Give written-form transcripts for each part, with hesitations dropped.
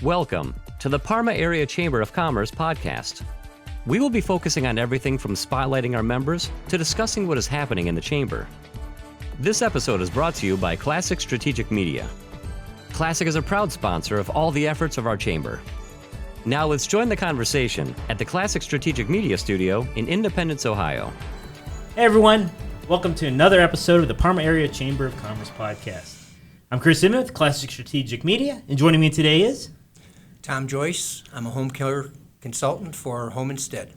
Welcome to the Parma Area Chamber of Commerce podcast. We will be focusing on everything from spotlighting our members to discussing what is happening in the Chamber. This episode is brought to you by Classic Strategic Media. Classic is a proud sponsor of all the efforts of our Chamber. Now let's join the conversation at the Classic Strategic Media Studio in Independence, Ohio. Hey everyone, welcome to another episode of the Parma Area Chamber of Commerce podcast. I'm Chris Emmett with Classic Strategic Media, and joining me today is Tom Joyce. I'm a home care consultant for Home Instead.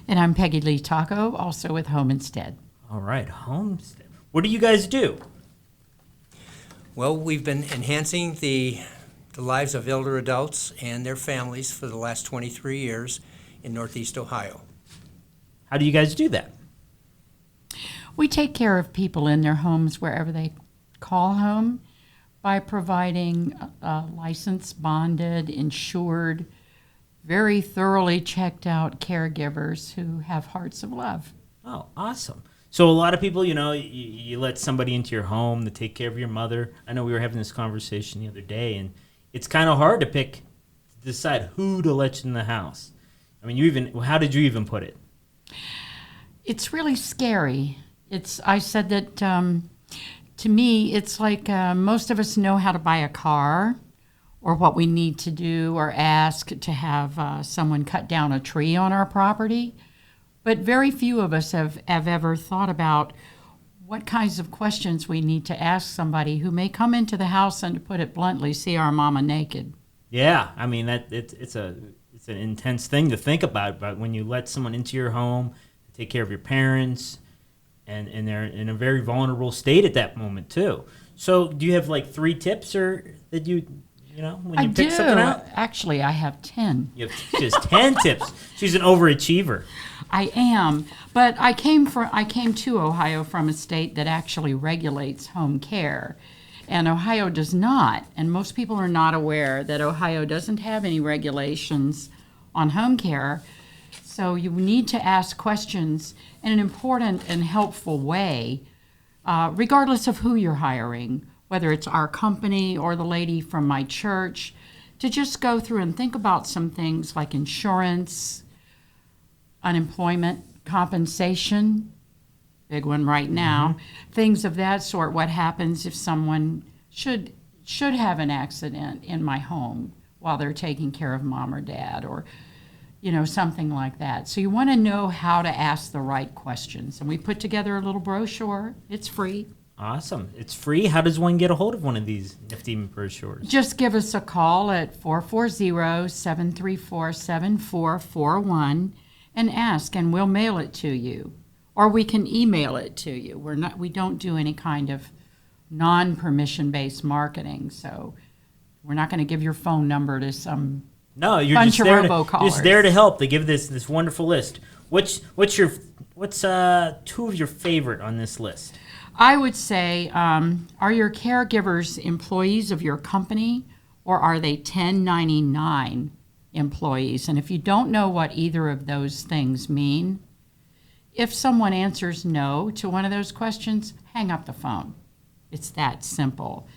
And I'm Peggy Lee-Tocco, also with Home Instead. All right, Homestead. What do you guys do? Well, we've been enhancing the lives of elder adults and their families for the last 23 years in Northeast Ohio. How do you guys do that? We take care of people in their homes wherever they call home by providing licensed, bonded, insured, very thoroughly checked out caregivers who have hearts of love. Oh, awesome. So a lot of people, you let somebody into your home to take care of your mother. I know we were having this conversation the other day, and it's kind of hard to decide who to let in the house. I mean, how did you even put it? It's really scary. I said that to me, it's like most of us know how to buy a car or what we need to do or ask to have someone cut down a tree on our property. But very few of us have ever thought about what kinds of questions we need to ask somebody who may come into the house and, to put it bluntly, see our mama naked. Yeah, I mean, it's an intense thing to think about, but when you let someone into your home to take care of your parents, and they're in a very vulnerable state at that moment too. So do you have like 3 tips when you pick something out? Actually, I have 10. You have just 10 tips. She's an overachiever. I am, but I came to Ohio from a state that actually regulates home care, and Ohio does not. And most people are not aware that Ohio doesn't have any regulations on home care. So you need to ask questions in an important and helpful way, regardless of who you're hiring, whether it's our company or the lady from my church, to just go through and think about some things like insurance, unemployment compensation, big one right now, things of that sort. What happens if someone should have an accident in my home while they're taking care of mom or dad, or something like that. So you want to know how to ask the right questions. And we put together a little brochure. It's free. Awesome. It's free. How does one get a hold of one of these nifty brochures? Just give us a call at 440-734-7441 and ask, and we'll mail it to you. Or we can email it to you. We don't do any kind of non-permission-based marketing, so we're not going to give your phone number to some you're bunch just of there robocallers. Just there to help. They give this wonderful list. What's 2 of your favorite on this list? I would say, are your caregivers employees of your company, or are they 1099 employees? And if you don't know what either of those things mean, if someone answers no to one of those questions, hang up the phone. It's that simple.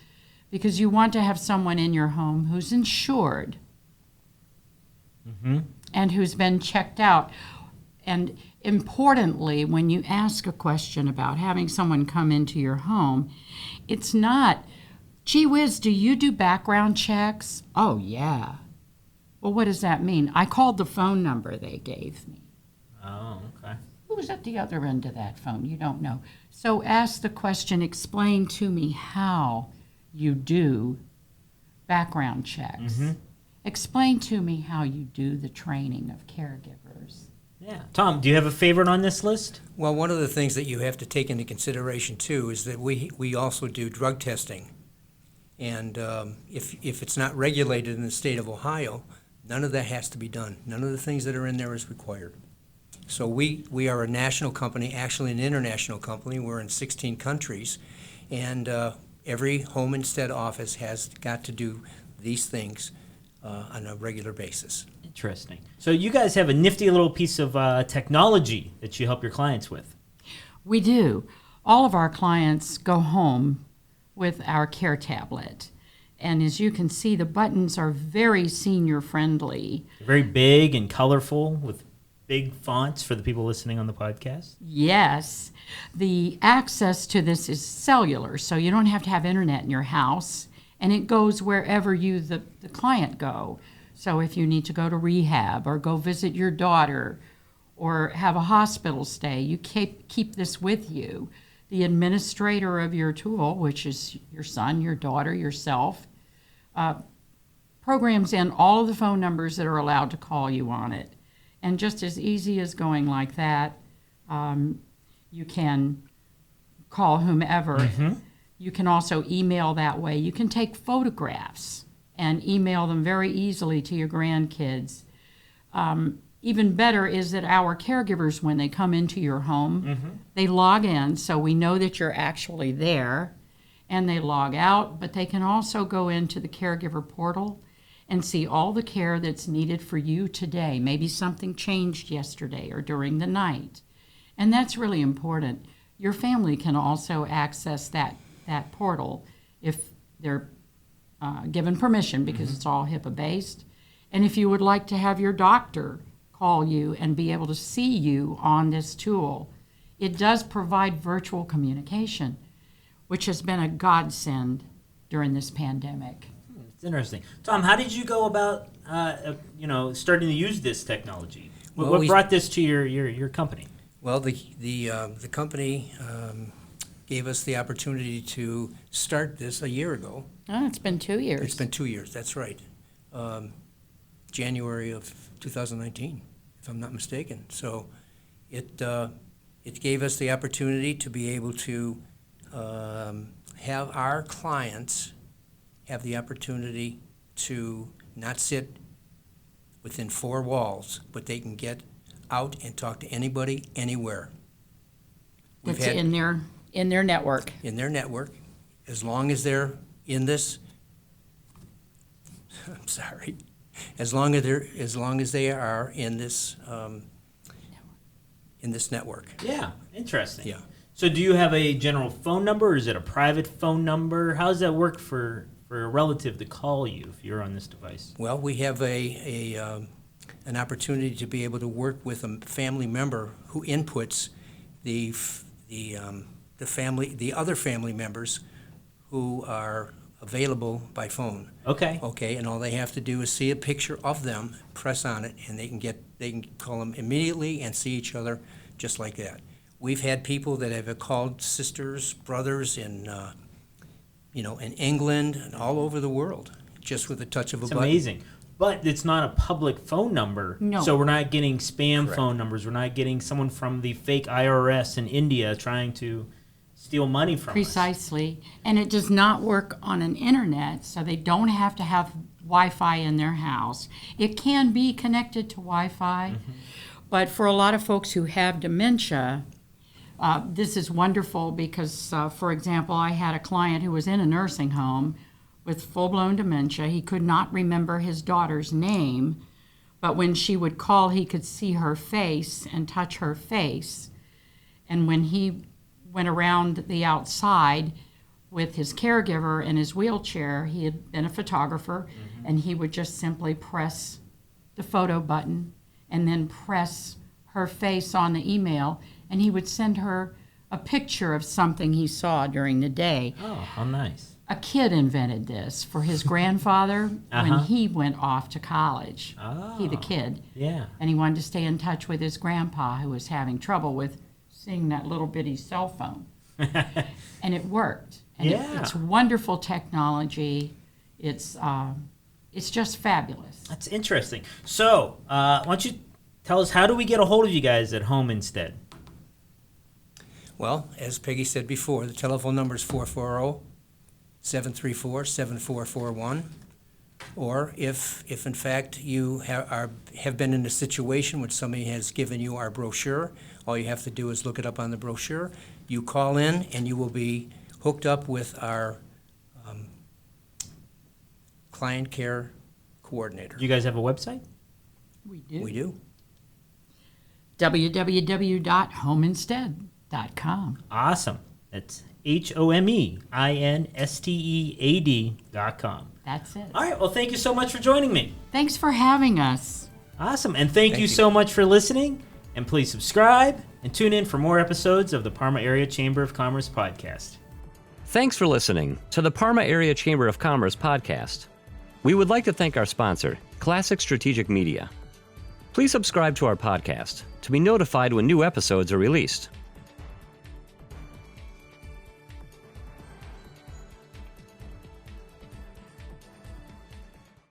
Because you want to have someone in your home who's insured and who's been checked out. And importantly, when you ask a question about having someone come into your home, it's not, gee whiz, do you do background checks? Oh, yeah. Well, what does that mean? I called the phone number they gave me. Oh, okay. Who was at the other end of that phone? You don't know. So ask the question, explain to me how you do background checks. Explain to me how you do the training of caregivers. Yeah. Tom, do you have a favorite on this list? Well, one of the things that you have to take into consideration, too, is that we also do drug testing. And if it's not regulated in the state of Ohio, none of that has to be done. None of the things that are in there is required. So we are a national company, actually an international company. We're in 16 countries. And every Home Instead office has got to do these things on a regular basis. Interesting. So you guys have a nifty little piece of technology that you help your clients with. We do. All of our clients go home with our care tablet. And as you can see, the buttons are very senior friendly. Very big and colorful with big fonts for the people listening on the podcast. Yes, the access to this is cellular, so you don't have to have internet in your house, and it goes wherever you, the client, go. So if you need to go to rehab or go visit your daughter or have a hospital stay, you keep this with you. The administrator of your tool, which is your son, your daughter, yourself, programs in all of the phone numbers that are allowed to call you on it. And just as easy as going like that, you can call whomever. Mm-hmm. You can also email that way. You can take photographs and email them very easily to your grandkids. Even better is that our caregivers, when they come into your home, they log in so we know that you're actually there, and they log out, but they can also go into the caregiver portal and see all the care that's needed for you today. Maybe something changed yesterday or during the night. And that's really important. Your family can also access that portal if they're given permission, because it's all HIPAA-based. And if you would like to have your doctor call you and be able to see you on this tool, it does provide virtual communication, which has been a godsend during this pandemic. It's interesting. Tom, how did you go about, starting to use this technology? What brought this to your company? Well, the company gave us the opportunity to start this a year ago. Oh, it's been 2 years. It's been 2 years, that's right. January of 2019, if I'm not mistaken. So it gave us the opportunity to be able to have our clients have the opportunity to not sit within four walls, but they can get out and talk to anybody, anywhere. It's in their network. In their network, as long as they're in this, I'm sorry, as long as they are in this network. Yeah, interesting. Yeah. So do you have a general phone number, or is it a private phone number? How does that work for a relative to call you if you're on this device? Well, we have an opportunity to be able to work with a family member who inputs the other family members who are available by phone. Okay. Okay, and all they have to do is see a picture of them, press on it, and they can call them immediately and see each other just like that. We've had people that have called sisters, brothers in England and all over the world, just with a touch of a It's button. amazing. But it's not a public phone number. No. So we're not getting spam Correct. phone numbers. We're not getting someone from the fake IRS in India trying to steal money from us. Precisely. And it does not work on an internet, so they don't have to have Wi-Fi in their house. It can be connected to Wi-Fi, but for a lot of folks who have dementia, this is wonderful because, for example, I had a client who was in a nursing home with full-blown dementia. He could not remember his daughter's name, but when she would call, he could see her face and touch her face. And when he went around the outside with his caregiver in his wheelchair, he had been a photographer, and he would just simply press the photo button and then press her face on the email, and he would send her a picture of something he saw during the day. Oh, how nice. A kid invented this for his grandfather when he went off to college. He, the kid. Yeah. And he wanted to stay in touch with his grandpa, who was having trouble with seeing that little bitty cell phone. And it worked. And it's wonderful technology. It's just fabulous. That's interesting. So, why don't you tell us, how do we get a hold of you guys at Home Instead? Well, as Peggy said before, the telephone number is 440-734-7441. Or if in fact you have been in a situation where somebody has given you our brochure, all you have to do is look it up on the brochure. You call in and you will be hooked up with our client care coordinator. You guys have a website? We do. We do. www.homeinstead.com. Awesome. That's HOMEINSTEAD.com. That's it. All right. Well, thank you so much for joining me. Thanks for having us. Awesome. And thank you so much for listening. And please subscribe and tune in for more episodes of the Parma Area Chamber of Commerce podcast. Thanks for listening to the Parma Area Chamber of Commerce podcast. We would like to thank our sponsor, Classic Strategic Media. Please subscribe to our podcast to be notified when new episodes are released.